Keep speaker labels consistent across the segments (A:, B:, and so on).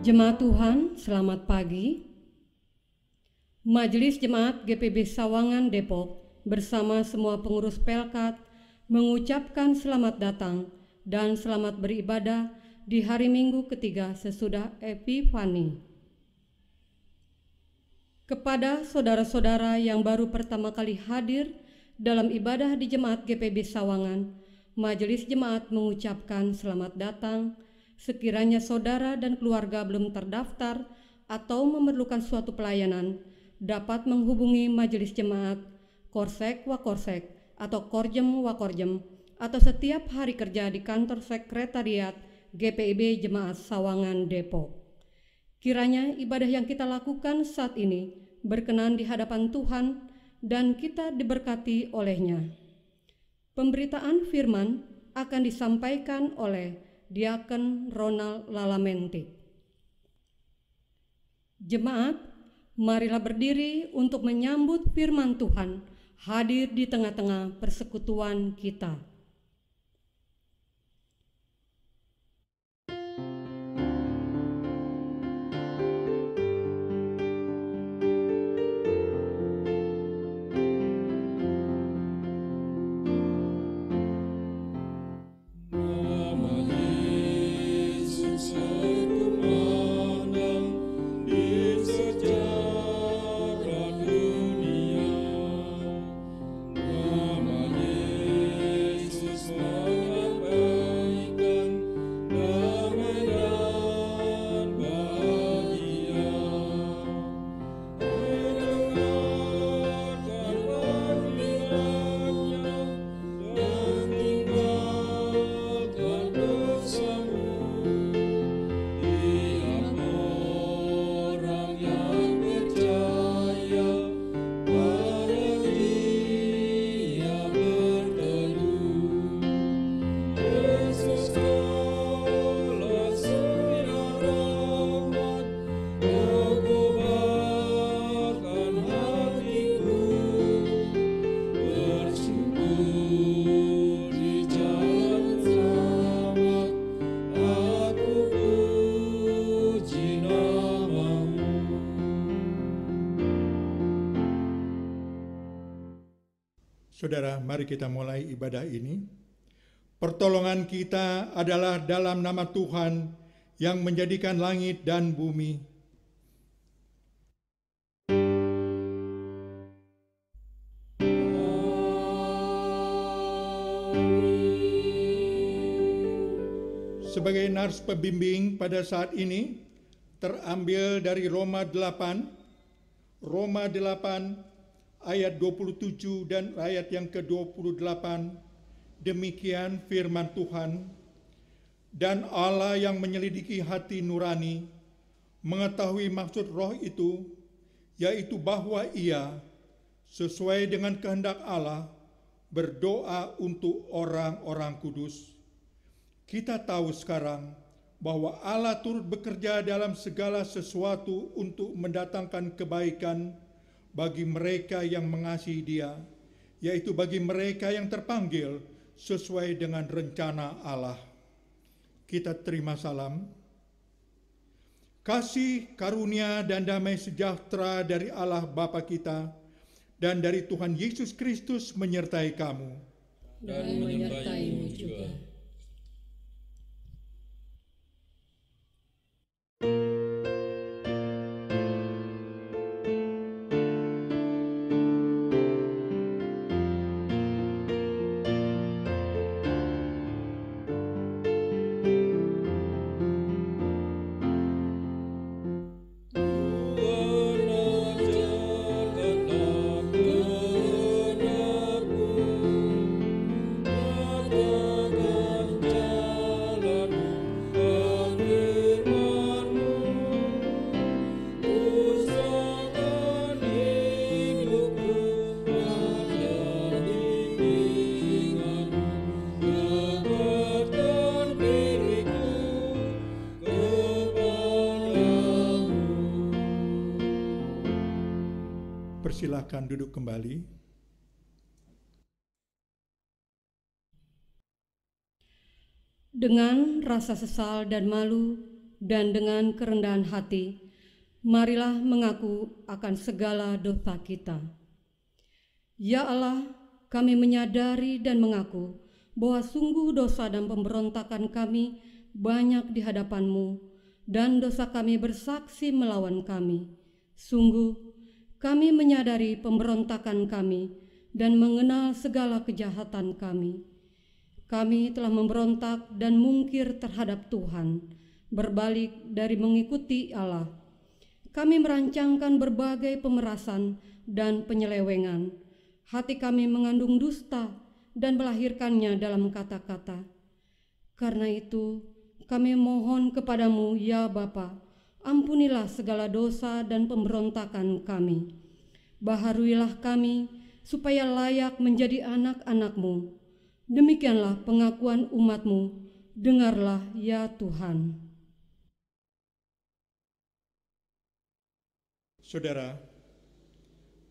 A: Jemaat Tuhan, selamat pagi. Majelis Jemaat GPB Sawangan Depok bersama semua pengurus Pelkat mengucapkan selamat datang dan selamat beribadah di hari Minggu ketiga sesudah Epifani. Kepada saudara-saudara yang baru pertama kali hadir dalam ibadah di Jemaat GPB Sawangan, Majelis Jemaat mengucapkan selamat datang. Sekiranya saudara dan keluarga belum terdaftar atau memerlukan suatu pelayanan, dapat menghubungi Majelis Jemaat, Korsek Wakorsek, atau Korjem Wakorjem, atau setiap hari kerja di kantor sekretariat GPIB Jemaat Sawangan Depok. Kiranya ibadah yang kita lakukan saat ini berkenan di hadapan Tuhan dan kita diberkati olehnya. Pemberitaan firman akan disampaikan oleh Diaken Ronald Lalamente. Jemaat, marilah berdiri untuk menyambut firman Tuhan hadir di tengah-tengah persekutuan kita.
B: Saudara, mari kita mulai ibadah ini. Pertolongan kita adalah dalam nama Tuhan yang menjadikan langit dan bumi. Sebagai nars pembimbing pada saat ini terambil dari Roma 8 ayat 27 dan ayat yang ke-28, demikian firman Tuhan. Dan Allah yang menyelidiki hati nurani, mengetahui maksud roh itu, yaitu bahwa ia, sesuai dengan kehendak Allah, berdoa untuk orang-orang kudus. Kita tahu sekarang bahwa Allah turut bekerja dalam segala sesuatu untuk mendatangkan kebaikan bagi mereka yang mengasihi Dia, yaitu bagi mereka yang terpanggil sesuai dengan rencana Allah. Kita terima salam. Kasih, karunia, dan damai sejahtera dari Allah Bapa kita dan dari Tuhan Yesus Kristus menyertai kamu.
A: Dan menyertaimu juga.
B: Persilakan duduk kembali.
A: Dengan rasa sesal dan malu, dan dengan kerendahan hati, marilah mengaku akan segala dosa kita. Ya Allah, kami menyadari dan mengaku bahwa sungguh dosa dan pemberontakan kami banyak di hadapan-Mu, dan dosa kami bersaksi melawan kami. Sungguh, kami menyadari pemberontakan kami dan mengenal segala kejahatan kami. Kami telah memberontak dan mungkir terhadap Tuhan, berbalik dari mengikuti Allah. Kami merancangkan berbagai pemerasan dan penyelewengan. Hati kami mengandung dusta dan melahirkannya dalam kata-kata. Karena itu, kami mohon kepadamu, ya Bapa, ampunilah segala dosa dan pemberontakan kami. Baharuilah kami supaya layak menjadi anak-anak-Mu. Demikianlah pengakuan umat-Mu. Dengarlah ya Tuhan.
B: Saudara,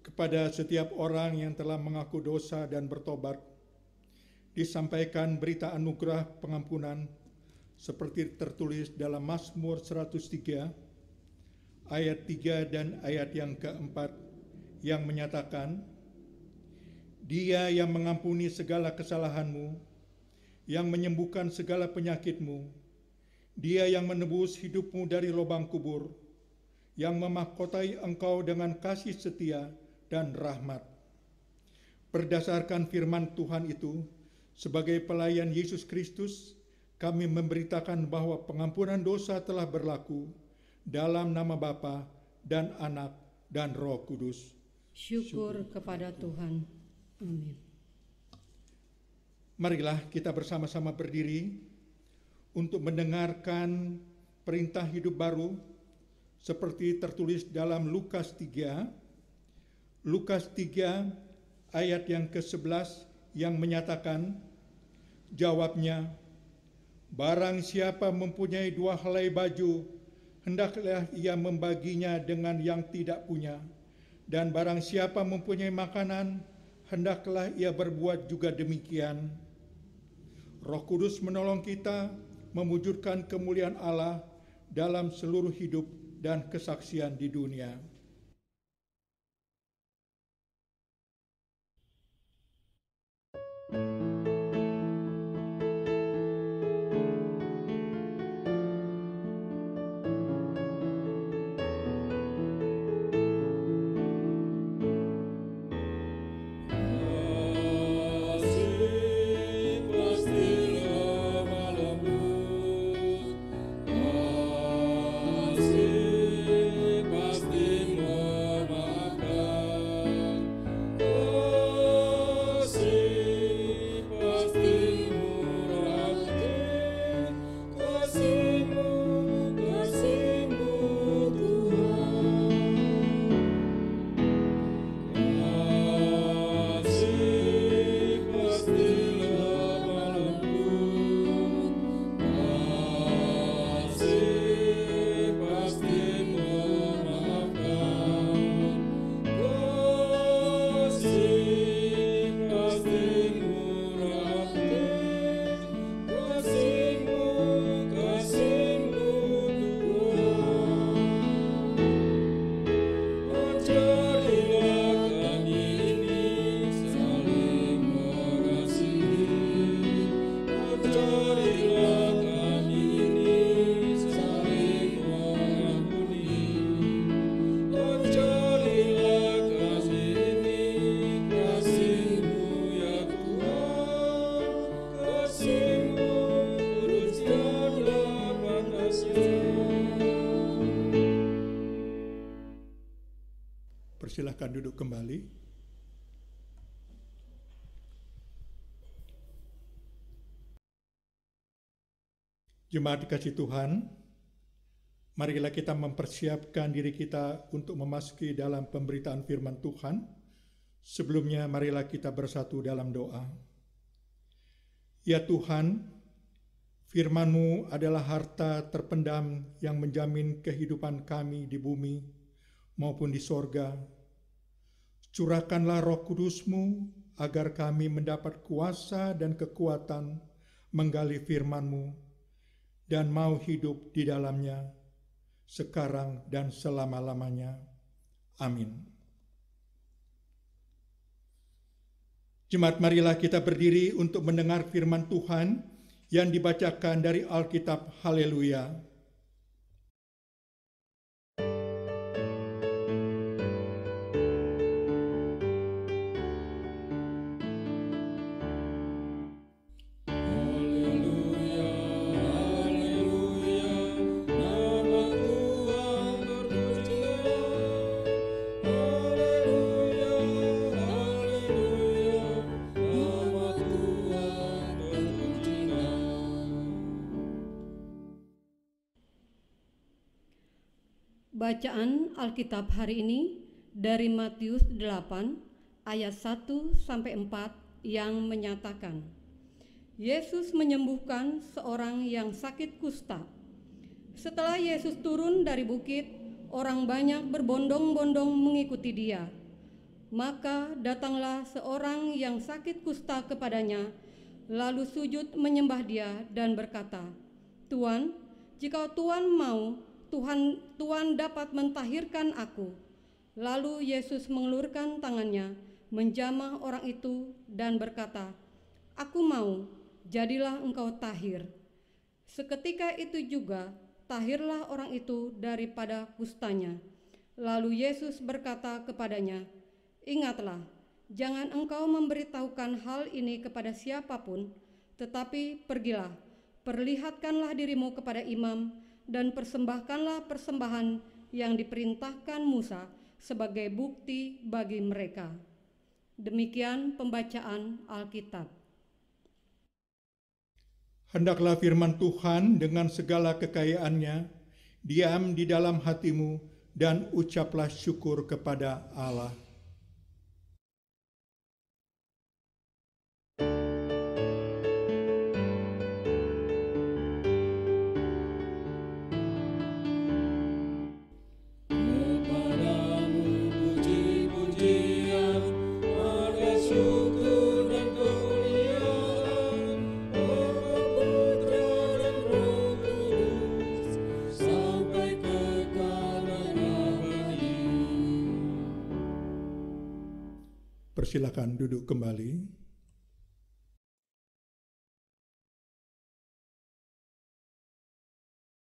B: kepada setiap orang yang telah mengaku dosa dan bertobat, disampaikan berita anugerah pengampunan seperti tertulis dalam Mazmur 103 ayat 3 dan ayat yang keempat, yang menyatakan, Dia yang mengampuni segala kesalahanmu, yang menyembuhkan segala penyakitmu, Dia yang menebus hidupmu dari lubang kubur, yang memahkotai engkau dengan kasih setia dan rahmat. Berdasarkan firman Tuhan itu, sebagai pelayan Yesus Kristus, kami memberitakan bahwa pengampunan dosa telah berlaku dalam nama Bapa dan Anak dan Roh Kudus.
A: Syukur kepada Tuhan. Amin.
B: Marilah kita bersama-sama berdiri untuk mendengarkan perintah hidup baru seperti tertulis dalam Lukas 3 ayat yang ke-11 yang menyatakan, jawabnya, barang siapa mempunyai 2 helai baju, hendaklah ia membaginya dengan yang tidak punya, dan barang siapa mempunyai makanan, hendaklah ia berbuat juga demikian. Roh Kudus menolong kita mewujudkan kemuliaan Allah dalam seluruh hidup dan kesaksian di dunia. Persilahkan duduk kembali. Jemaat dikasih Tuhan, marilah kita mempersiapkan diri kita untuk memasuki dalam pemberitaan firman Tuhan. Sebelumnya, marilah kita bersatu dalam doa. Ya Tuhan, firman-Mu adalah harta terpendam yang menjamin kehidupan kami di bumi maupun di sorga. Curahkanlah Roh Kudus-Mu agar kami mendapat kuasa dan kekuatan menggali firman-Mu, dan mau hidup di dalamnya, sekarang dan selama-lamanya. Amin. Jemaat, marilah kita berdiri untuk mendengar firman Tuhan yang dibacakan dari Alkitab. Haleluya.
A: Bacaan Alkitab hari ini dari Matius 8 ayat 1-4 yang menyatakan, Yesus menyembuhkan seorang yang sakit kusta. Setelah Yesus turun dari bukit, orang banyak berbondong-bondong mengikuti dia. Maka datanglah seorang yang sakit kusta kepadanya, lalu sujud menyembah dia dan berkata, Tuan, jika Tuan mau, Tuhan dapat mentahirkan aku. Lalu Yesus mengelurkan tangannya, menjamah orang itu dan berkata, Aku mau, jadilah engkau tahir. Seketika itu juga, tahirlah orang itu daripada kustanya. Lalu Yesus berkata kepadanya, Ingatlah, jangan engkau memberitahukan hal ini kepada siapapun, tetapi pergilah, perlihatkanlah dirimu kepada imam, dan persembahkanlah persembahan yang diperintahkan Musa sebagai bukti bagi mereka. Demikian pembacaan Alkitab.
B: Hendaklah firman Tuhan dengan segala kekayaannya diam di dalam hatimu dan ucaplah syukur kepada Allah. Persilakan duduk kembali.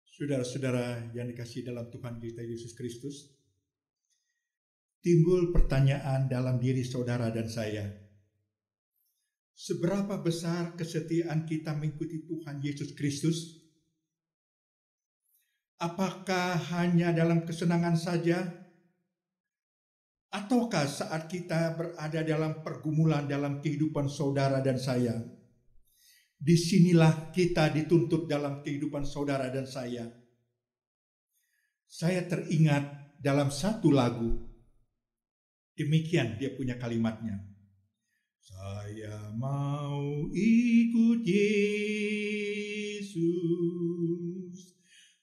B: Saudara-saudara yang dikasihi dalam Tuhan kita Yesus Kristus, timbul pertanyaan dalam diri saudara dan saya. Seberapa besar kesetiaan kita mengikuti Tuhan Yesus Kristus? Apakah hanya dalam kesenangan saja? Ataukah saat kita berada dalam pergumulan dalam kehidupan saudara dan saya? Disinilah kita dituntut dalam kehidupan saudara dan saya. Saya teringat dalam satu lagu. Demikian dia punya kalimatnya. Saya mau ikut Yesus.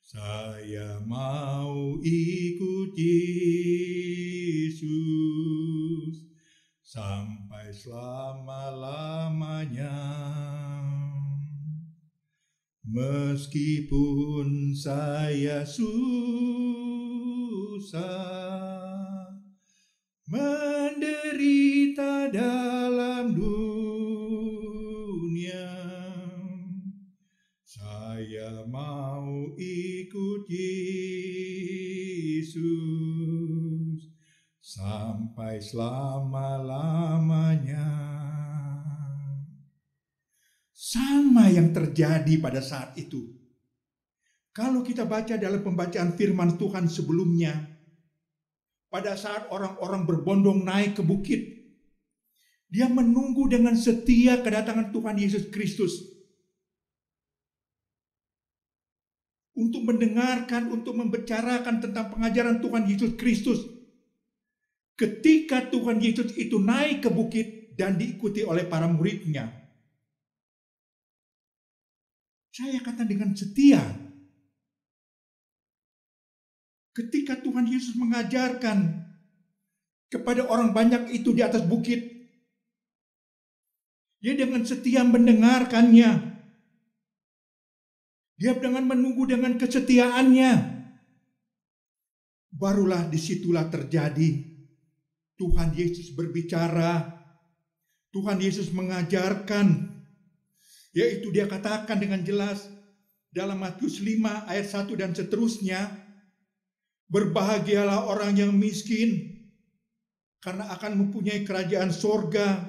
B: Saya mau ikut Yesus sampai selama-lamanya. Meskipun saya susah, menderita dalam dunia, saya mau ikut Yesus sampai selama-lamanya. Sama yang terjadi pada saat itu. Kalau kita baca dalam pembacaan firman Tuhan sebelumnya, pada saat orang-orang berbondong naik ke bukit, dia menunggu dengan setia kedatangan Tuhan Yesus Kristus. Untuk mendengarkan, untuk membicarakan tentang pengajaran Tuhan Yesus Kristus. Ketika Tuhan Yesus itu naik ke bukit dan diikuti oleh para muridnya, saya kata dengan setia. Ketika Tuhan Yesus mengajarkan kepada orang banyak itu di atas bukit, dia dengan setia mendengarkannya. Dia dengan menunggu dengan kesetiaannya. Barulah disitulah terjadi Tuhan Yesus berbicara. Tuhan Yesus mengajarkan. Yaitu dia katakan dengan jelas dalam Matius 5 ayat 1 dan seterusnya. Berbahagialah orang yang miskin, karena akan mempunyai kerajaan sorga.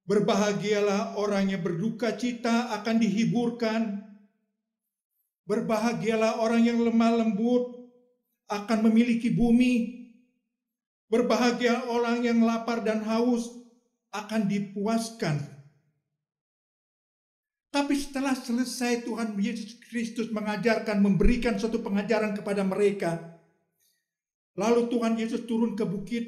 B: Berbahagialah orang yang berduka cita, akan dihiburkan. Berbahagialah orang yang lemah lembut, akan memiliki bumi. Berbahagia orang yang lapar dan haus, akan dipuaskan. Tapi setelah selesai Tuhan Yesus Kristus mengajarkan, memberikan suatu pengajaran kepada mereka, lalu Tuhan Yesus turun ke bukit.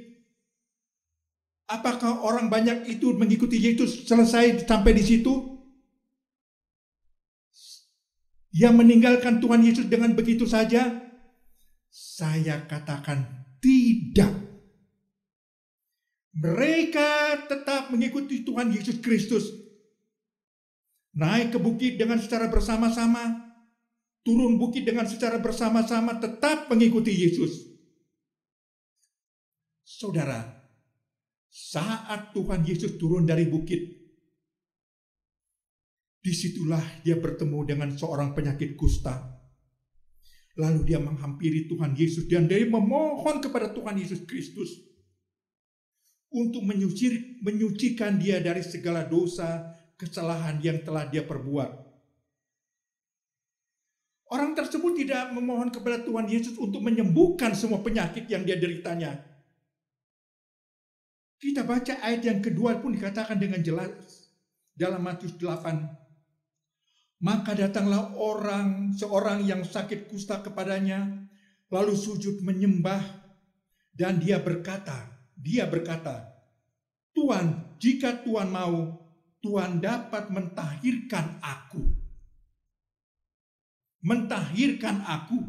B: Apakah orang banyak itu mengikuti Yesus selesai sampai di situ? Yang meninggalkan Tuhan Yesus dengan begitu saja? Saya katakan tidak. Mereka tetap mengikuti Tuhan Yesus Kristus. Naik ke bukit dengan secara bersama-sama, turun bukit dengan secara bersama-sama, tetap mengikuti Yesus. Saudara, saat Tuhan Yesus turun dari bukit, disitulah dia bertemu dengan seorang penyakit kusta. Lalu dia menghampiri Tuhan Yesus dan dia memohon kepada Tuhan Yesus Kristus untuk menyucikan dia dari segala dosa, kesalahan yang telah dia perbuat. Orang tersebut tidak memohon kepada Tuhan Yesus untuk menyembuhkan semua penyakit yang dia deritanya. Kita baca ayat yang kedua pun dikatakan dengan jelas dalam Matius 8. Maka datanglah seorang yang sakit kusta kepadanya, lalu sujud menyembah, dan dia berkata, Tuhan, jika Tuhan mau, Tuhan dapat mentahirkan aku. Mentahirkan aku.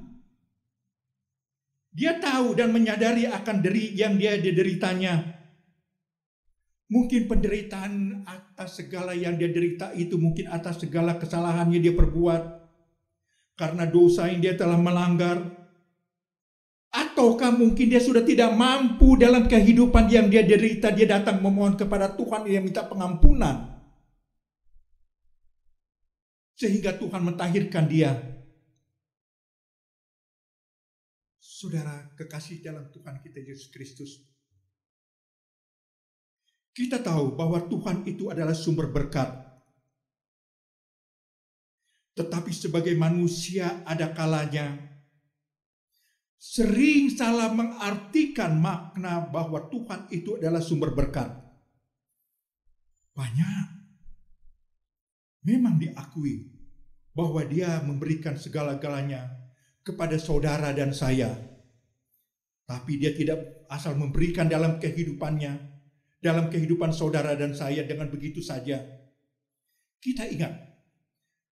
B: Dia tahu dan menyadari akan yang dia dideritanya. Mungkin penderitaan atas segala yang dia derita itu, mungkin atas segala kesalahannya dia perbuat, karena dosa yang dia telah melanggar. Ataukah mungkin dia sudah tidak mampu dalam kehidupan yang dia derita, dia datang memohon kepada Tuhan, dia minta pengampunan. Sehingga Tuhan mentahirkan dia. Saudara kekasih dalam Tuhan kita Yesus Kristus, kita tahu bahwa Tuhan itu adalah sumber berkat. Tetapi sebagai manusia ada kalanya sering salah mengartikan makna bahwa Tuhan itu adalah sumber berkat. Banyak memang diakui bahwa dia memberikan segala-galanya kepada saudara dan saya. Tapi dia tidak asal memberikan dalam kehidupannya, dalam kehidupan saudara dan saya dengan begitu saja. Kita ingat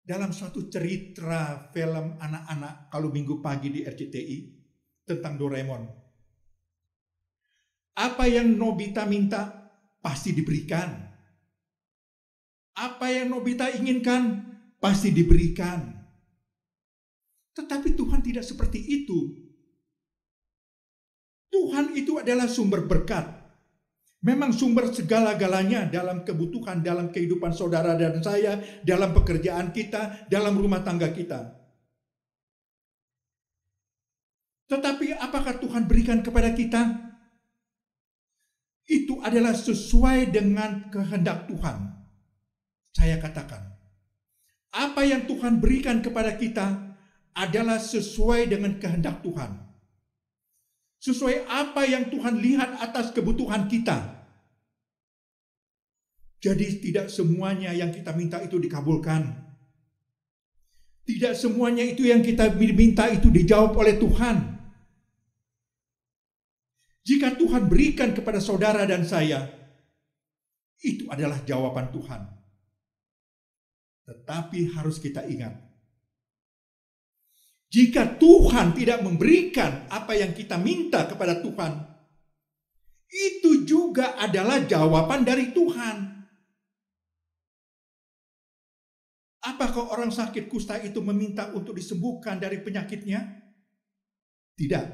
B: dalam suatu cerita film anak-anak kalau minggu pagi di RCTI tentang Doraemon. Apa yang Nobita minta pasti diberikan. Apa yang Nobita inginkan pasti diberikan. Tetapi Tuhan tidak seperti itu. Tuhan itu adalah sumber berkat. Memang sumber segala-galanya dalam kebutuhan, dalam kehidupan saudara dan saya, dalam pekerjaan kita, dalam rumah tangga kita. Tetapi apakah Tuhan berikan kepada kita? Itu adalah sesuai dengan kehendak Tuhan. Saya katakan, apa yang Tuhan berikan kepada kita adalah sesuai dengan kehendak Tuhan. Sesuai apa yang Tuhan lihat atas kebutuhan kita. Jadi tidak semuanya yang kita minta itu dikabulkan. Tidak semuanya itu yang kita minta itu dijawab oleh Tuhan. Jika Tuhan berikan kepada saudara dan saya, itu adalah jawaban Tuhan. Tetapi harus kita ingat, jika Tuhan tidak memberikan apa yang kita minta kepada Tuhan, itu juga adalah jawaban dari Tuhan. Apakah orang sakit kusta itu meminta untuk disembuhkan dari penyakitnya? Tidak.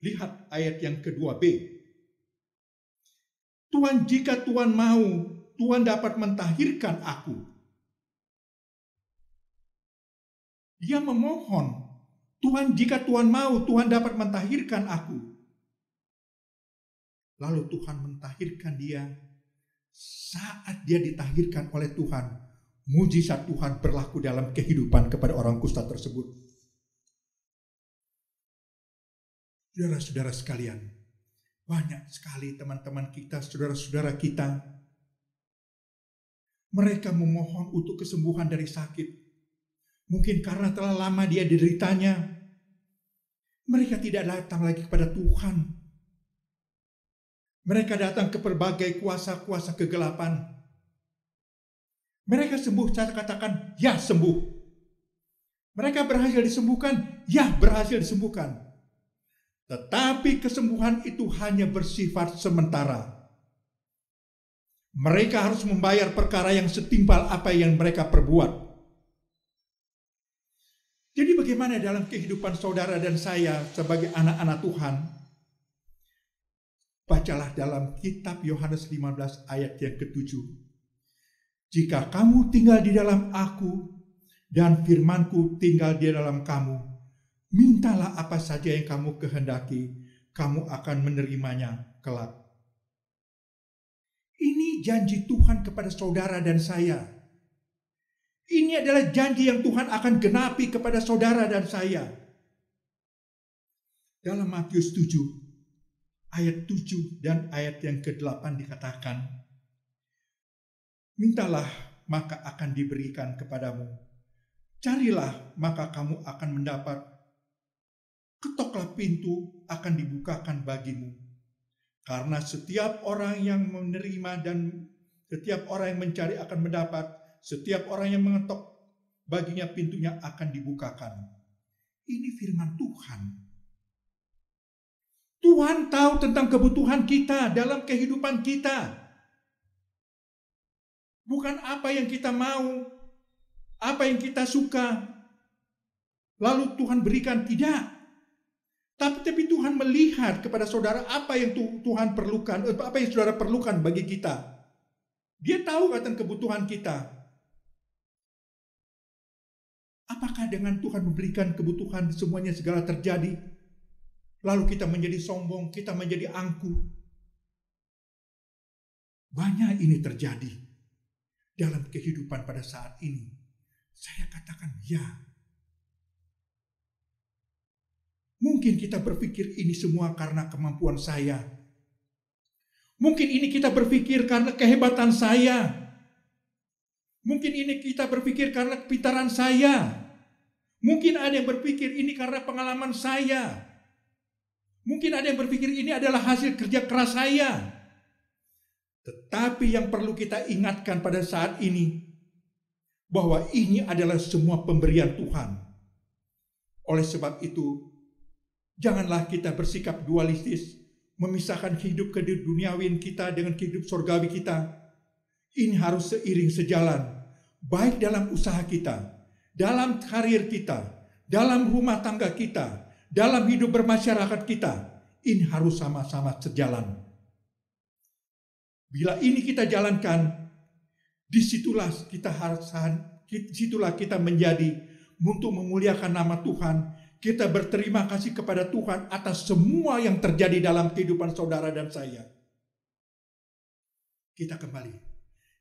B: Lihat ayat yang kedua B. Tuhan, jika Tuhan mau, Tuhan dapat mentahirkan aku. Dia memohon, Tuhan, jika Tuhan mau, Tuhan dapat mentahirkan aku. Lalu Tuhan mentahirkan dia. Saat dia ditahirkan oleh Tuhan, mujizat Tuhan berlaku dalam kehidupan kepada orang kusta tersebut. Saudara-saudara sekalian, banyak sekali teman-teman kita, saudara-saudara kita, mereka memohon untuk kesembuhan dari sakit. Mungkin karena telah lama dia dideritanya, mereka tidak datang lagi kepada Tuhan. Mereka datang ke berbagai kuasa-kuasa kegelapan. Mereka sembuh, saya katakan, ya sembuh. Mereka berhasil disembuhkan, ya berhasil disembuhkan. Tetapi kesembuhan itu hanya bersifat sementara. Mereka harus membayar perkara yang setimpal apa yang mereka perbuat. Jadi bagaimana dalam kehidupan saudara dan saya sebagai anak-anak Tuhan? Bacalah dalam kitab Yohanes 15 ayat yang ke-7. Jika kamu tinggal di dalam aku dan firman-Ku tinggal di dalam kamu, mintalah apa saja yang kamu kehendaki, kamu akan menerimanya kelak. Ini janji Tuhan kepada saudara dan saya. Ini adalah janji yang Tuhan akan genapi kepada saudara dan saya. Dalam Matius 7, ayat 7 dan ayat yang ke-8 dikatakan, mintalah maka akan diberikan kepadamu. Carilah maka kamu akan mendapat. Ketoklah pintu akan dibukakan bagimu. Karena setiap orang yang menerima dan setiap orang yang mencari akan mendapat. Setiap orang yang mengetok baginya pintunya akan dibukakan. Ini firman Tuhan. Tuhan tahu tentang kebutuhan kita dalam kehidupan kita. Bukan apa yang kita mau, apa yang kita suka, lalu Tuhan berikan, tidak. Tapi Tuhan melihat kepada saudara apa yang Tuhan perlukan, apa yang saudara perlukan bagi kita. Dia tahu tentang kebutuhan kita. Apakah dengan Tuhan memberikan kebutuhan semuanya segala terjadi, lalu kita menjadi sombong, kita menjadi angkuh? Banyak ini terjadi dalam kehidupan pada saat ini. Saya katakan ya. Mungkin kita berpikir ini semua karena kemampuan saya. Mungkin ini kita berpikir karena kehebatan saya. Mungkin ini kita berpikir karena kepintaran saya. Mungkin ada yang berpikir ini karena pengalaman saya. Mungkin ada yang berpikir ini adalah hasil kerja keras saya. Tetapi yang perlu kita ingatkan pada saat ini, bahwa ini adalah semua pemberian Tuhan. Oleh sebab itu, janganlah kita bersikap dualistis, memisahkan hidup keduniawian kita dengan hidup surgawi kita. Ini harus seiring sejalan, baik dalam usaha kita, dalam karir kita, dalam rumah tangga kita, dalam hidup bermasyarakat kita. Ini harus sama-sama sejalan. Bila ini kita jalankan, disitulah kita menjadi untuk memuliakan nama Tuhan. Kita berterima kasih kepada Tuhan atas semua yang terjadi dalam kehidupan saudara dan saya. Kita kembali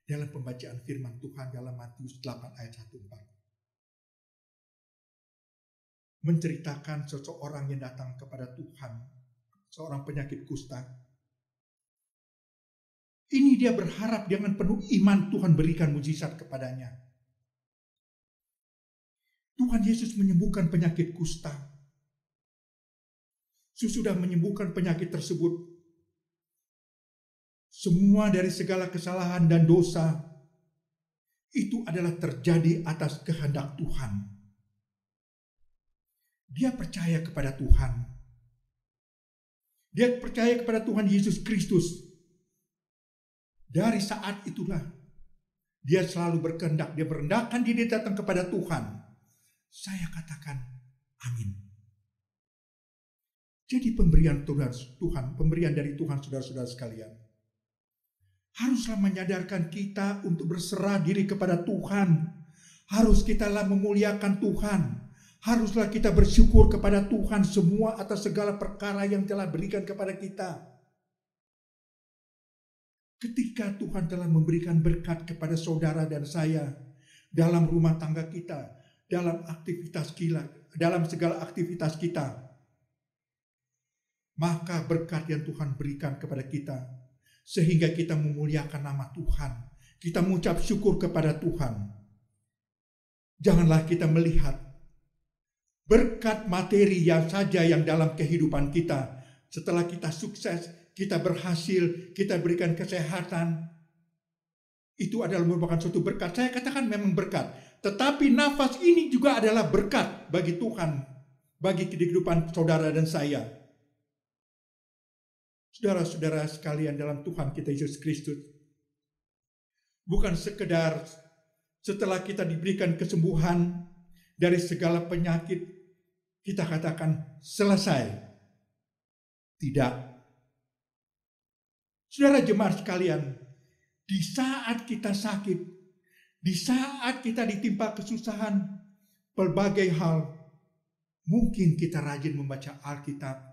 B: dalam pembacaan firman Tuhan dalam Matius 8 ayat 1-4. Menceritakan seseorang yang datang kepada Tuhan, seorang penyakit kusta. Ini dia berharap dengan penuh iman Tuhan berikan mujizat kepadanya. Tuhan Yesus menyembuhkan penyakit kusta. Sesudah menyembuhkan penyakit tersebut, semua dari segala kesalahan dan dosa itu adalah terjadi atas kehendak Tuhan. Dia percaya kepada Tuhan. Dia percaya kepada Tuhan Yesus Kristus. Dari saat itulah Dia selalu berkehendak, dia merendahkan diri datang kepada Tuhan. Saya katakan, amin. Jadi pemberian Tuhan, pemberian dari Tuhan saudara-saudara sekalian, haruslah menyadarkan kita untuk berserah diri kepada Tuhan. Harus kitalah memuliakan Tuhan. Haruslah kita bersyukur kepada Tuhan semua atas segala perkara yang telah berikan kepada kita. Ketika Tuhan telah memberikan berkat kepada saudara dan saya dalam rumah tangga kita, dalam aktivitas kita, dalam segala aktivitas kita, maka berkat yang Tuhan berikan kepada kita sehingga kita memuliakan nama Tuhan, kita mengucap syukur kepada Tuhan. Janganlah kita melihat berkat materi yang saja yang dalam kehidupan kita. Setelah kita sukses, kita berhasil, kita berikan kesehatan, itu adalah merupakan suatu berkat. Saya katakan memang berkat. Tetapi nafas ini juga adalah berkat bagi Tuhan, bagi kehidupan saudara dan saya. Saudara-saudara sekalian dalam Tuhan kita Yesus Kristus, bukan sekedar setelah kita diberikan kesembuhan dari segala penyakit, kita katakan selesai. Tidak. Saudara jemaat sekalian, di saat kita sakit, di saat kita ditimpa kesusahan, berbagai hal, mungkin kita rajin membaca Alkitab.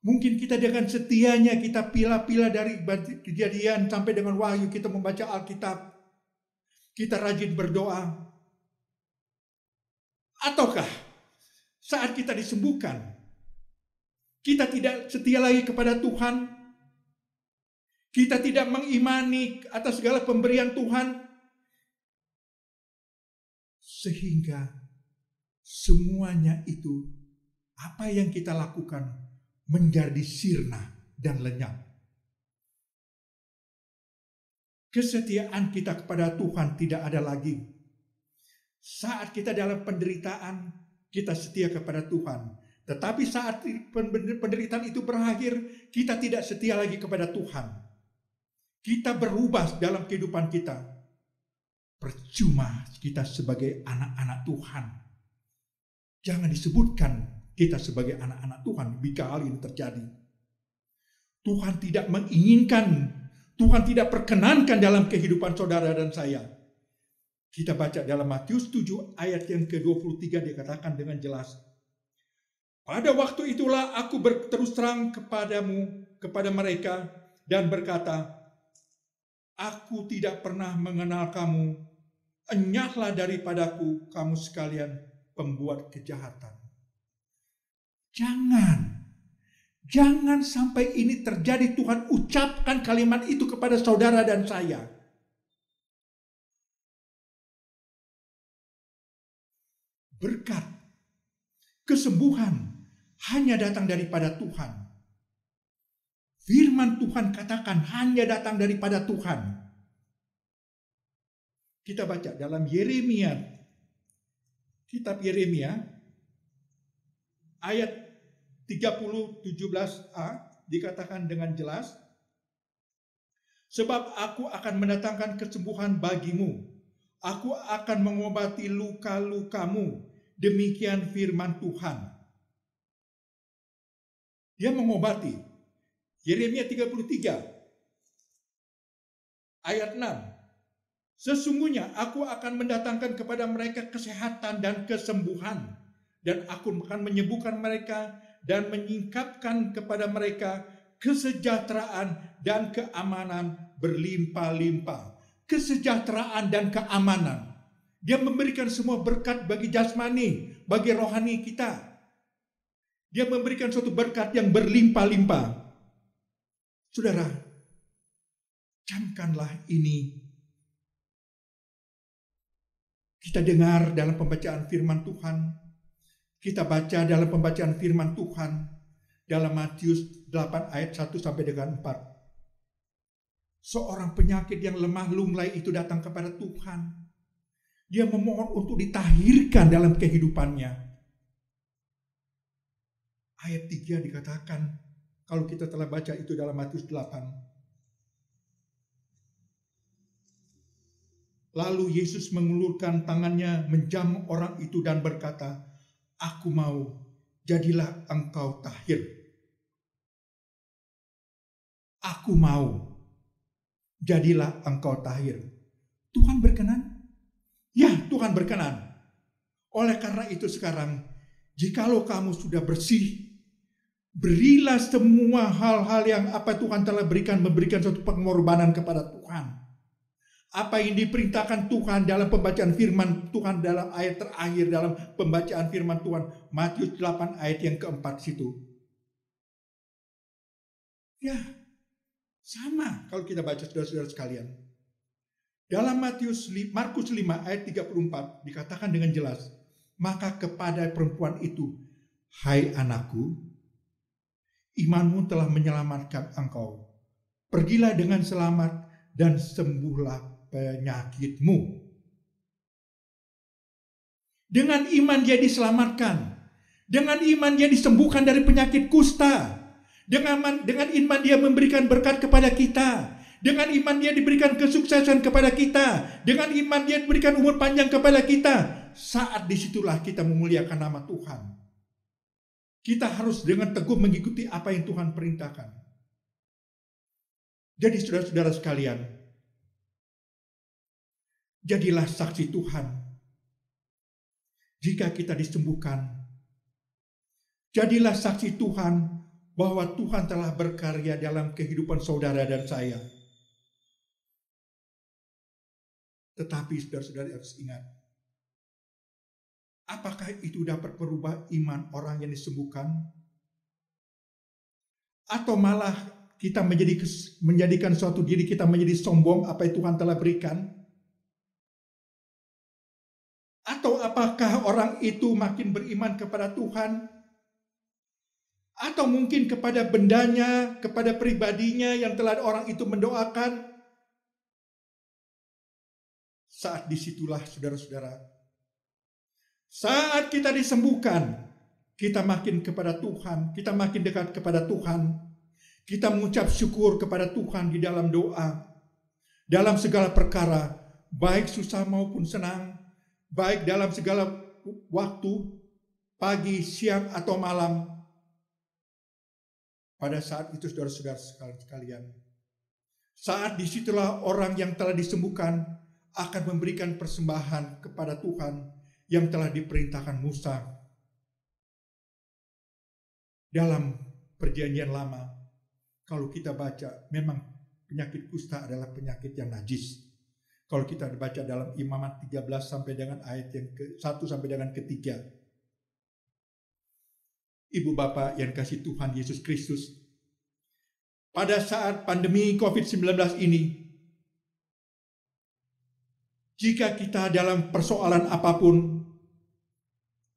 B: Mungkin kita dengan setianya kita pilah-pilah dari Kejadian sampai dengan Wahyu kita membaca Alkitab. Kita rajin berdoa. Ataukah saat kita disembuhkan, kita tidak setia lagi kepada Tuhan? Kita tidak mengimani atas segala pemberian Tuhan. Sehingga semuanya itu, apa yang kita lakukan, menjadi sirna dan lenyap. Kesetiaan kita kepada Tuhan tidak ada lagi. Saat kita dalam penderitaan, kita setia kepada Tuhan. Tetapi saat penderitaan itu berakhir, kita tidak setia lagi kepada Tuhan. Kita berubah dalam kehidupan kita. Percuma kita sebagai anak-anak Tuhan. Jangan disebutkan kita sebagai anak-anak Tuhan jika hal ini terjadi. Tuhan tidak menginginkan, Tuhan tidak perkenankan dalam kehidupan saudara dan saya. Kita baca dalam Matius 7 ayat yang ke-23 dikatakan dengan jelas. Pada waktu itulah aku berterus terang kepada mereka dan berkata, aku tidak pernah mengenal kamu, enyahlah daripadaku kamu sekalian pembuat kejahatan. Jangan sampai ini terjadi. Tuhan ucapkan kalimat itu kepada saudara dan saya. Berkat, kesembuhan hanya datang daripada Tuhan. Firman Tuhan katakan hanya datang daripada Tuhan. Kita baca dalam Yeremia, kitab Yeremia, ayat 30:17a dikatakan dengan jelas, sebab aku akan mendatangkan kesembuhan bagimu, aku akan mengobati luka-lukamu, demikian firman Tuhan. Dia mengobati. Yeremia 33 ayat 6. Sesungguhnya aku akan mendatangkan kepada mereka kesehatan dan kesembuhan, dan aku akan menyembuhkan mereka dan menyingkapkan kepada mereka kesejahteraan dan keamanan berlimpah-limpah. Kesejahteraan dan keamanan. Dia memberikan semua berkat bagi jasmani, bagi rohani kita. Dia memberikan suatu berkat yang berlimpah-limpah. Saudara, camkanlah ini. Kita dengar dalam pembacaan firman Tuhan. Kita baca dalam pembacaan firman Tuhan dalam Matius 8 ayat 1 sampai dengan 4. Seorang penyakit yang lemah lunglai itu datang kepada Tuhan. Dia memohon untuk ditahirkan dalam kehidupannya. Ayat 3 dikatakan, kalau kita telah baca itu dalam Matius 8. Lalu Yesus mengulurkan tangannya menjamah orang itu dan berkata, "Aku mau, jadilah engkau tahir." Aku mau, jadilah engkau tahir. Tuhan berkenan? Ya, Tuhan berkenan. Oleh karena itu sekarang, jikalau kamu sudah bersih, berilah semua hal-hal yang apa Tuhan telah berikan, memberikan suatu pengorbanan kepada Tuhan. Apa yang diperintahkan Tuhan dalam pembacaan firman Tuhan dalam ayat terakhir dalam pembacaan firman Tuhan, Matius 8 ayat yang keempat situ. Ya, sama kalau kita baca saudara-saudara sekalian. Dalam Markus 5 ayat 34 dikatakan dengan jelas, maka kepada perempuan itu, "Hai anakku, imanmu telah menyelamatkan engkau. Pergilah dengan selamat dan sembuhlah penyakitmu." Dengan iman dia diselamatkan. Dengan iman dia disembuhkan dari penyakit kusta. Dengan iman dia memberikan berkat kepada kita. Dengan iman dia diberikan kesuksesan kepada kita. Dengan iman dia diberikan umur panjang kepada kita. Saat disitulah kita memuliakan nama Tuhan. Kita harus dengan teguh mengikuti apa yang Tuhan perintahkan. Jadi saudara-saudara sekalian, jadilah saksi Tuhan. Jika kita disembuhkan, jadilah saksi Tuhan bahwa Tuhan telah berkarya dalam kehidupan saudara dan saya. Tetapi saudara-saudara harus ingat, apakah itu dapat merubah iman orang yang disembuhkan? Atau malah kita menjadikan suatu diri kita menjadi sombong apa yang Tuhan telah berikan? Atau apakah orang itu makin beriman kepada Tuhan? Atau mungkin kepada bendanya, kepada pribadinya yang telah orang itu mendoakan? Saat disitulah saudara-saudara, saat kita disembuhkan, kita makin kepada Tuhan, kita makin dekat kepada Tuhan. Kita mengucap syukur kepada Tuhan di dalam doa, dalam segala perkara, baik susah maupun senang, baik dalam segala waktu, pagi, siang, atau malam. Pada saat itu saudara-saudara sekalian, saat disitulah orang yang telah disembuhkan akan memberikan persembahan kepada Tuhan yang telah diperintahkan Musa dalam perjanjian lama. Kalau kita baca, memang penyakit kusta adalah penyakit yang najis. Kalau kita baca dalam Imamat 13 sampai dengan ayat yang ke-1 sampai dengan ke-3. Ibu Bapak yang kasih Tuhan Yesus Kristus, pada saat pandemi COVID-19 ini, jika kita dalam persoalan apapun,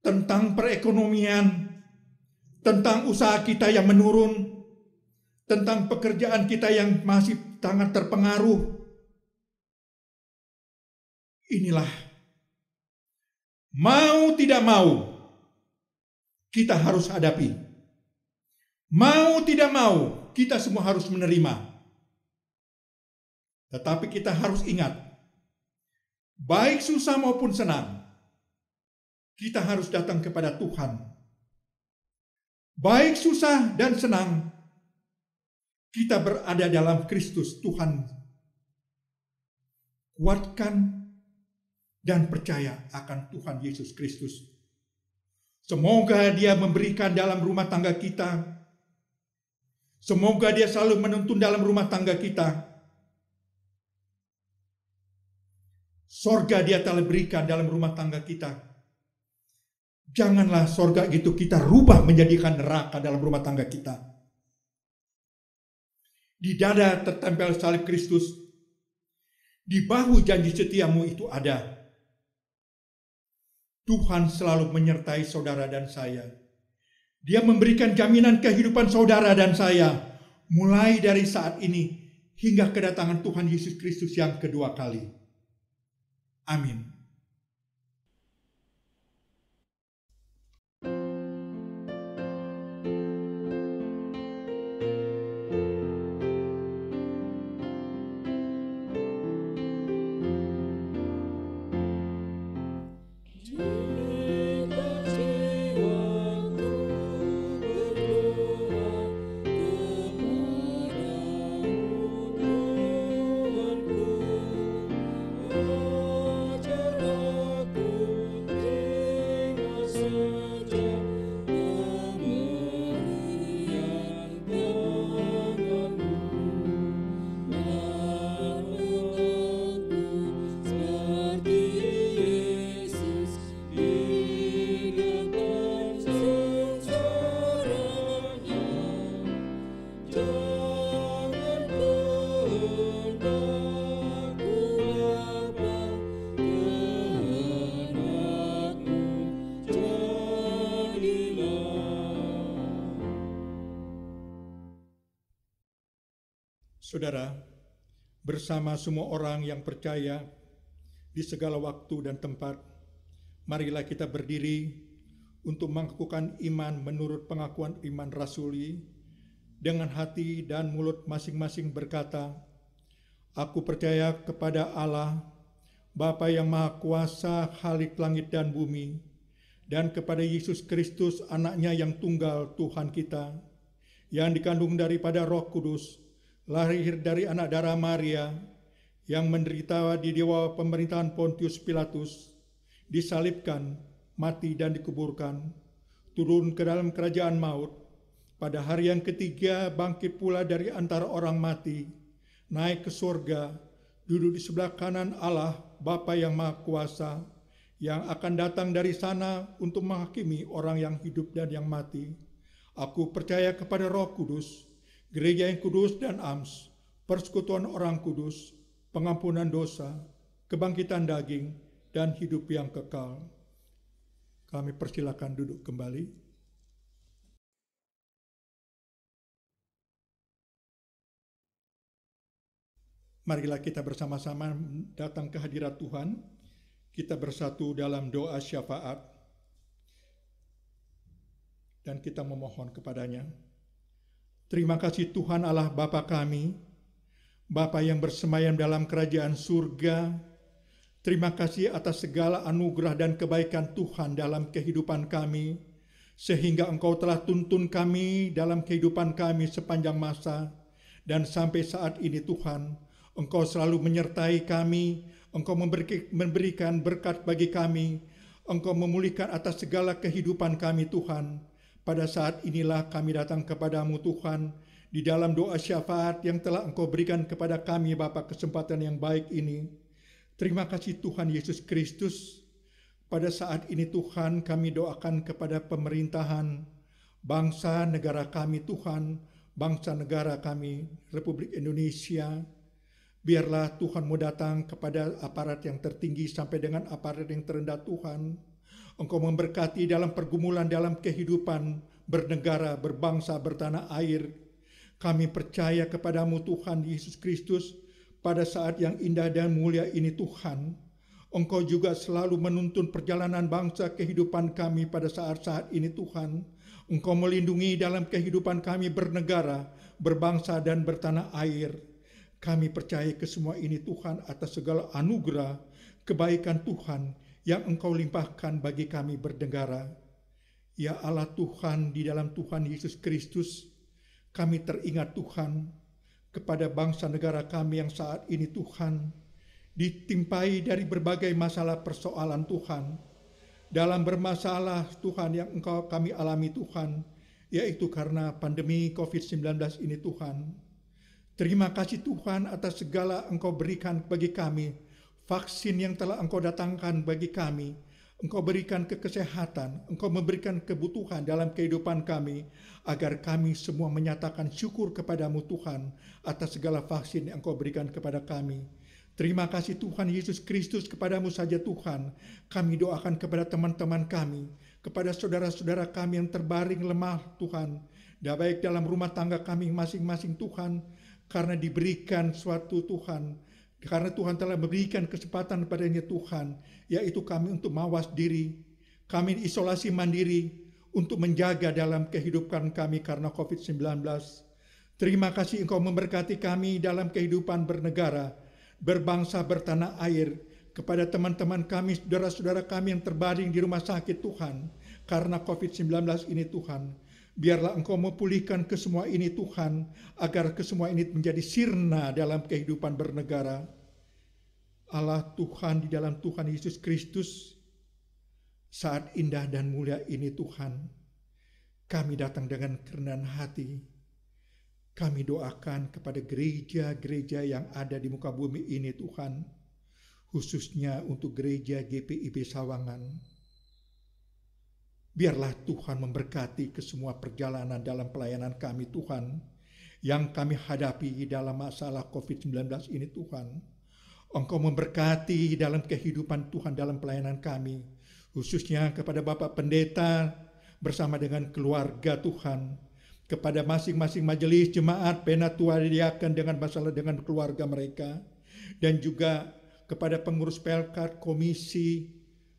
B: tentang perekonomian, tentang usaha kita yang menurun, tentang pekerjaan kita yang masih sangat terpengaruh, inilah, mau tidak mau, kita harus hadapi. Mau tidak mau, kita semua harus menerima. Tetapi kita harus ingat, baik susah maupun senang, kita harus datang kepada Tuhan. Baik susah dan senang, kita berada dalam Kristus. Tuhan kuatkan dan percaya akan Tuhan Yesus Kristus. Semoga Dia memberikan dalam rumah tangga kita. Semoga Dia selalu menuntun dalam rumah tangga kita. Sorga Dia telah berikan dalam rumah tangga kita. Janganlah sorga itu kita rubah menjadikan neraka dalam rumah tangga kita. Di dada tertempel salib Kristus. Di bahu janji setiamu itu ada. Tuhan selalu menyertai saudara dan saya. Dia memberikan jaminan kehidupan saudara dan saya, mulai dari saat ini hingga kedatangan Tuhan Yesus Kristus yang kedua kali. Amin. Saudara, bersama semua orang yang percaya di segala waktu dan tempat, marilah kita berdiri untuk mengakukan iman menurut pengakuan iman rasuli dengan hati dan mulut masing-masing berkata, "Aku percaya kepada Allah, Bapa yang Maha Kuasa, Khalik langit dan bumi, dan kepada Yesus Kristus, Anaknya yang tunggal, Tuhan kita, yang dikandung daripada Roh Kudus, lahir dari anak darah Maria, yang menderita di bawah pemerintahan Pontius Pilatus, disalibkan, mati dan dikuburkan, turun ke dalam kerajaan maut, pada hari yang ketiga bangkit pula dari antara orang mati, naik ke surga, duduk di sebelah kanan Allah, Bapa yang Maha Kuasa, yang akan datang dari sana untuk menghakimi orang yang hidup dan yang mati. Aku percaya kepada Roh Kudus, gereja yang kudus dan ams, persekutuan orang kudus, pengampunan dosa, kebangkitan daging, dan hidup yang kekal." Kami persilakan duduk kembali. Marilah kita bersama-sama datang ke hadirat Tuhan. Kita bersatu dalam doa syafaat dan kita memohon kepadanya. Terima kasih Tuhan Allah Bapa kami, Bapa yang bersemayam dalam kerajaan surga. Terima kasih atas segala anugerah dan kebaikan Tuhan dalam kehidupan kami, sehingga Engkau telah tuntun kami dalam kehidupan kami sepanjang masa, dan sampai saat ini Tuhan, Engkau selalu menyertai kami, Engkau memberikan berkat bagi kami, Engkau memulihkan atas segala kehidupan kami Tuhan. Pada saat inilah kami datang kepadamu Tuhan, di dalam doa syafaat yang telah Engkau berikan kepada kami Bapa kesempatan yang baik ini. Terima kasih Tuhan Yesus Kristus. Pada saat ini Tuhan kami doakan kepada pemerintahan bangsa negara kami Tuhan, bangsa negara kami Republik Indonesia. Biarlah Tuhan mau datang kepada aparat yang tertinggi sampai dengan aparat yang terendah Tuhan. Engkau memberkati dalam pergumulan dalam kehidupan bernegara, berbangsa, bertanah air. Kami percaya kepadamu Tuhan Yesus Kristus. Pada saat yang indah dan mulia ini Tuhan, Engkau juga selalu menuntun perjalanan bangsa kehidupan kami pada saat-saat ini Tuhan. Engkau melindungi dalam kehidupan kami bernegara, berbangsa dan bertanah air. Kami percaya ke semua ini Tuhan atas segala anugerah, kebaikan Tuhan yang Engkau limpahkan bagi kami bernegara. Ya Allah Tuhan, di dalam Tuhan Yesus Kristus, kami teringat Tuhan, kepada bangsa negara kami yang saat ini Tuhan, ditimpai dari berbagai masalah persoalan Tuhan. Dalam bermasalah Tuhan yang Engkau kami alami Tuhan, yaitu karena pandemi COVID-19 ini Tuhan. Terima kasih Tuhan atas segala Engkau berikan bagi kami, vaksin yang telah Engkau datangkan bagi kami. Engkau berikan kesehatan, Engkau memberikan kebutuhan dalam kehidupan kami, agar kami semua menyatakan syukur kepadamu Tuhan atas segala vaksin yang Engkau berikan kepada kami. Terima kasih Tuhan Yesus Kristus, kepadamu saja Tuhan. Kami doakan kepada teman-teman kami, kepada saudara-saudara kami yang terbaring lemah Tuhan, baik dalam rumah tangga kami masing-masing Tuhan, karena diberikan suatu Tuhan, karena Tuhan telah memberikan kesempatan padanya Tuhan, yaitu kami untuk mawas diri, kami isolasi mandiri untuk menjaga dalam kehidupan kami karena COVID-19. Terima kasih Engkau memberkati kami dalam kehidupan bernegara, berbangsa, bertanah air, kepada teman-teman kami, saudara-saudara kami yang terbaring di rumah sakit Tuhan, karena COVID-19 ini Tuhan. Biarlah Engkau memulihkan kesemua ini Tuhan, agar kesemua ini menjadi sirna dalam kehidupan bernegara. Allah Tuhan, di dalam Tuhan Yesus Kristus, saat indah dan mulia ini Tuhan, kami datang dengan kerendahan hati. Kami doakan kepada gereja-gereja yang ada di muka bumi ini Tuhan, khususnya untuk gereja GPIB Sawangan. Biarlah Tuhan memberkati kesemua perjalanan dalam pelayanan kami Tuhan, yang kami hadapi dalam masalah COVID-19 ini Tuhan. Engkau memberkati dalam kehidupan Tuhan dalam pelayanan kami, khususnya kepada Bapak Pendeta bersama dengan keluarga Tuhan. kepada masing-masing majelis jemaat Penatua Diaken dengan masalah dengan keluarga mereka, dan juga kepada pengurus Pelkat, komisi,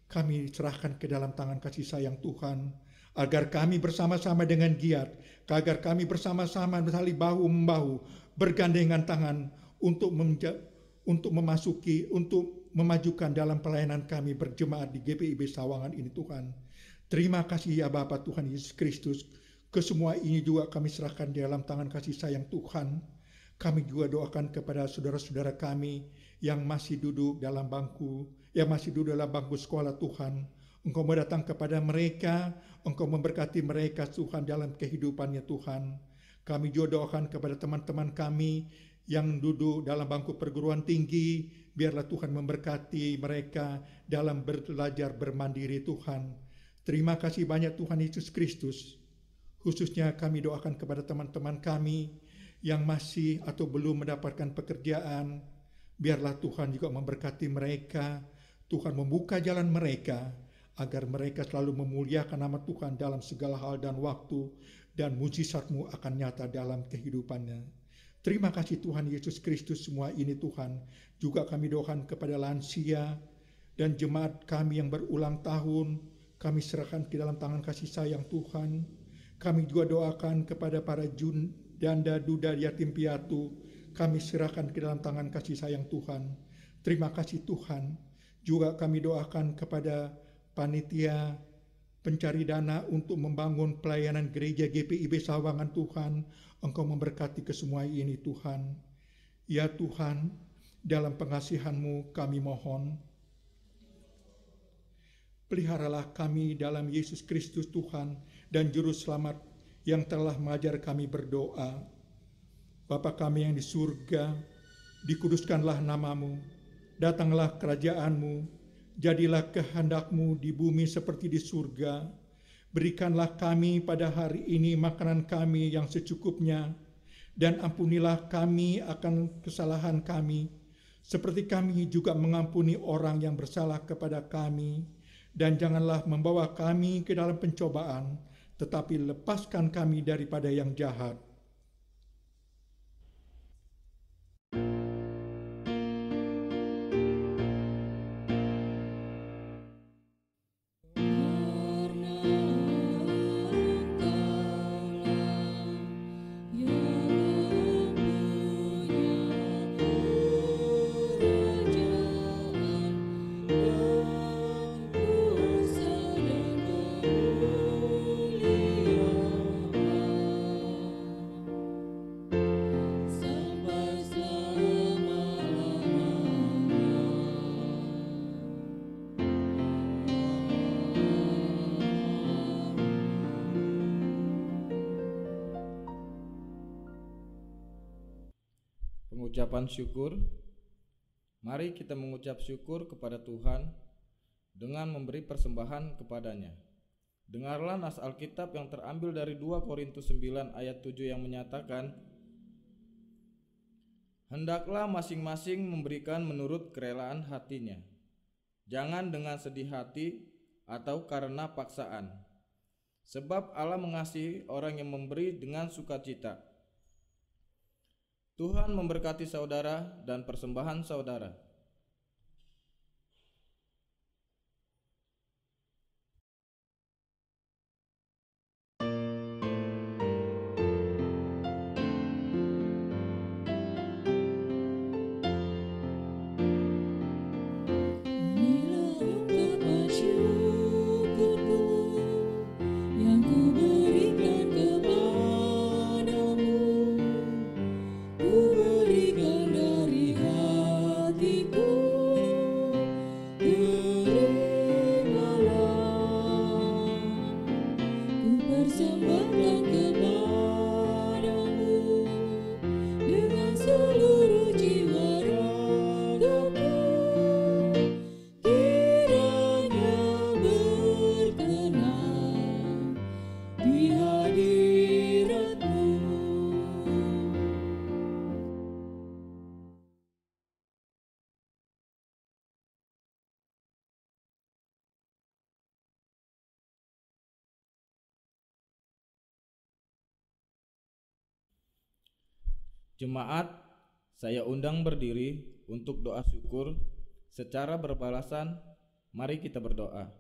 B: kami serahkan ke dalam tangan kasih sayang Tuhan, agar kami bersama-sama dengan giat, agar kami bersama-sama saling bahu-membahu, bergandengan tangan untuk memajukan dalam pelayanan kami berjemaat di GPIB Sawangan ini Tuhan. Terima kasih ya Bapa Tuhan Yesus Kristus. Kesemua ini juga kami serahkan di dalam tangan kasih sayang Tuhan. Kami juga doakan kepada saudara-saudara kami yang masih duduk dalam bangku sekolah Tuhan. Engkau mau datang kepada mereka, Engkau memberkati mereka Tuhan dalam kehidupannya Tuhan. Kami juga doakan kepada teman-teman kami yang duduk dalam bangku perguruan tinggi, biarlah Tuhan memberkati mereka dalam belajar bermandiri Tuhan. Terima kasih banyak Tuhan Yesus Kristus. Khususnya kami doakan kepada teman-teman kami yang masih atau belum mendapatkan pekerjaan. Biarlah Tuhan juga memberkati mereka. Tuhan membuka jalan mereka agar mereka selalu memuliakan nama Tuhan dalam segala hal dan waktu, dan mujizat-Mu akan nyata dalam kehidupannya. Terima kasih Tuhan Yesus Kristus. Semua ini Tuhan, juga kami doakan kepada lansia dan jemaat kami yang berulang tahun, kami serahkan ke dalam tangan kasih sayang Tuhan. Kami juga doakan kepada para janda, duda, yatim piatu, kami serahkan ke dalam tangan kasih sayang Tuhan. Terima kasih Tuhan. Juga kami doakan kepada panitia pencari dana untuk membangun pelayanan gereja GPIB Sawangan Tuhan. Engkau memberkati kesemua ini Tuhan. Ya Tuhan, dalam pengasihan-Mu kami mohon, peliharalah kami dalam Yesus Kristus Tuhan dan Juru Selamat yang telah mengajar kami berdoa. Bapa kami yang di surga, dikuduskanlah nama-Mu, datanglah kerajaan-Mu, jadilah kehendak-Mu di bumi seperti di surga. Berikanlah kami pada hari ini makanan kami yang secukupnya, dan ampunilah kami akan kesalahan kami, seperti kami juga mengampuni orang yang bersalah kepada kami. Dan janganlah membawa kami ke dalam pencobaan, tetapi lepaskan kami daripada yang jahat.
C: Pengucapan syukur. Mari kita mengucap syukur kepada Tuhan dengan memberi persembahan kepadanya. Dengarlah nas Alkitab yang terambil dari 2 Korintus 9 ayat 7 yang menyatakan, hendaklah masing-masing memberikan menurut kerelaan hatinya, jangan dengan sedih hati atau karena paksaan, sebab Allah mengasihi orang yang memberi dengan sukacita. Tuhan memberkati saudara dan persembahan saudara.
D: Ku berikan dari hatiku.
C: Jemaat, saya undang berdiri untuk doa syukur secara berbalasan. Mari kita berdoa.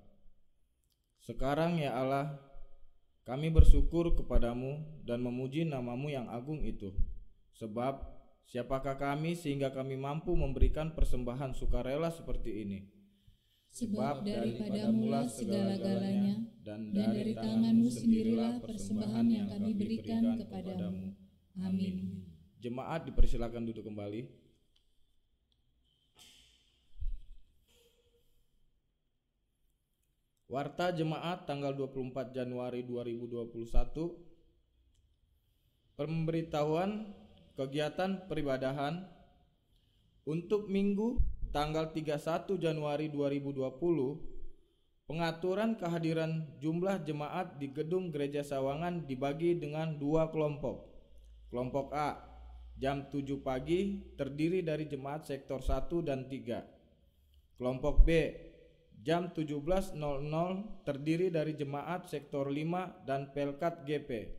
C: Sekarang ya Allah, kami bersyukur kepadamu dan memuji namamu yang agung itu. Sebab siapakah kami sehingga kami mampu memberikan persembahan sukarela seperti ini?
D: Sebab daripadamulah segala-galanya, dan dari tanganmu sendirilah persembahan yang kami berikan kepadamu. Amin.
C: Jemaat dipersilakan duduk kembali. Warta Jemaat tanggal 24 Januari 2021. Pemberitahuan kegiatan peribadahan untuk Minggu tanggal 31 Januari 2020. Pengaturan kehadiran jumlah jemaat di Gedung Gereja Sawangan dibagi dengan 2 kelompok. Kelompok A, jam 7 pagi, terdiri dari jemaat sektor 1 dan 3. Kelompok B, jam 17.00, terdiri dari jemaat sektor 5 dan Pelkat GP.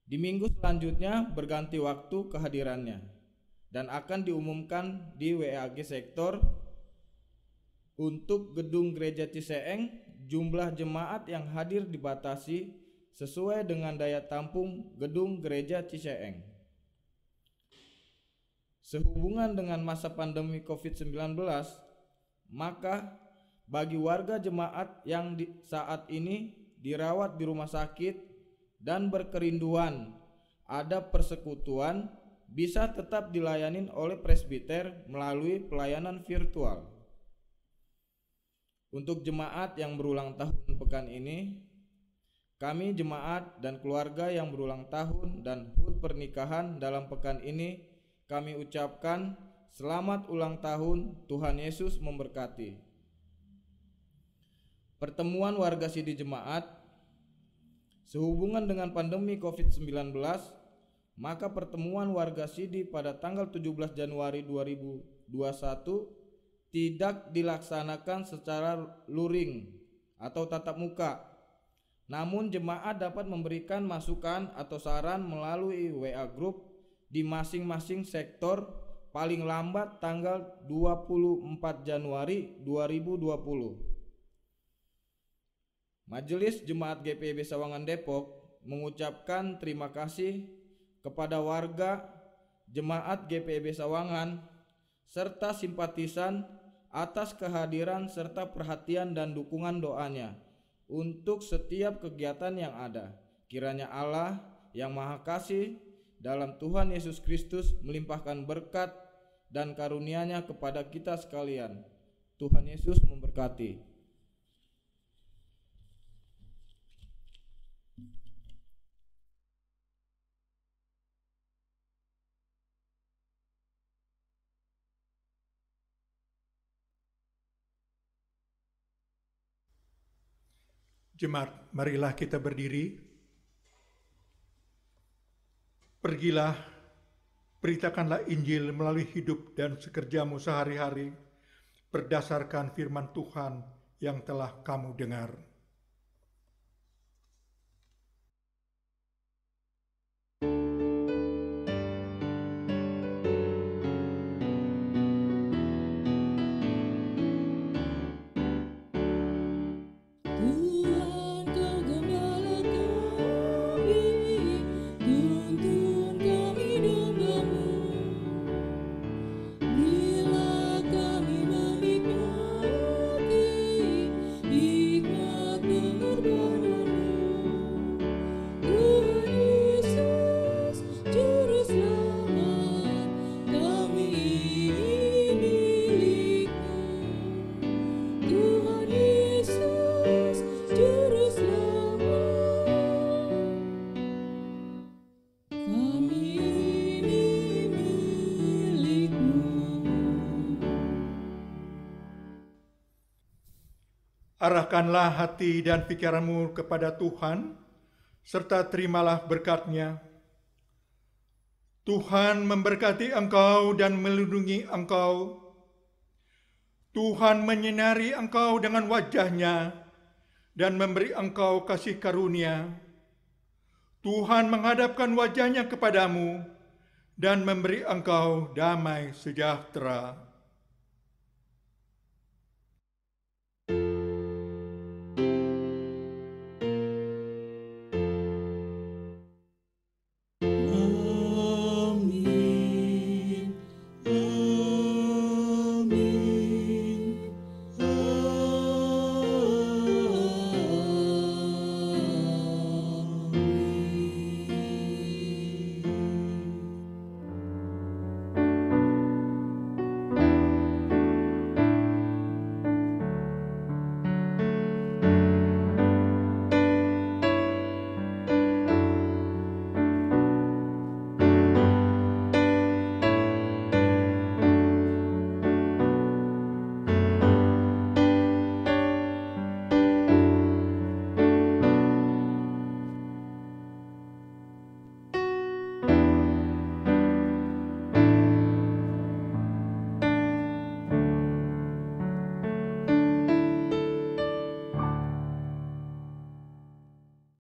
C: Di minggu selanjutnya berganti waktu kehadirannya dan akan diumumkan di WAG sektor. Untuk Gedung Gereja Ciseeng, jumlah jemaat yang hadir dibatasi sesuai dengan daya tampung Gedung Gereja Ciseeng. Sehubungan dengan masa pandemi COVID-19, maka bagi warga jemaat yang saat ini dirawat di rumah sakit dan berkerinduan ada persekutuan, bisa tetap dilayani oleh presbiter melalui pelayanan virtual. Untuk jemaat yang berulang tahun pekan ini, kami jemaat dan keluarga yang berulang tahun dan HUT pernikahan dalam pekan ini, kami ucapkan selamat ulang tahun, Tuhan Yesus memberkati. Pertemuan warga Sidi Jemaat. Sehubungan dengan pandemi COVID-19, maka pertemuan warga Sidi pada tanggal 17 Januari 2021 tidak dilaksanakan secara luring atau tatap muka. Namun jemaat dapat memberikan masukan atau saran melalui WA Group di masing-masing sektor paling lambat tanggal 24 Januari 2020. Majelis Jemaat GPIB Sawangan Depok mengucapkan terima kasih kepada warga Jemaat GPIB Sawangan serta simpatisan atas kehadiran serta perhatian dan dukungan doanya untuk setiap kegiatan yang ada. Kiranya Allah yang Maha Kasih dalam Tuhan Yesus Kristus melimpahkan berkat dan karunia-Nya kepada kita sekalian. Tuhan Yesus memberkati.
B: Jemaat, marilah kita berdiri. Pergilah, beritakanlah Injil melalui hidup dan sekerjamu sehari-hari berdasarkan firman Tuhan yang telah kamu dengar. Arahkanlah hati dan pikiranmu kepada Tuhan, serta terimalah berkat-Nya. Tuhan memberkati engkau dan melindungi engkau. Tuhan menyinari engkau dengan wajah-Nya dan memberi engkau kasih karunia. Tuhan menghadapkan wajahnya kepadamu dan memberi engkau damai sejahtera.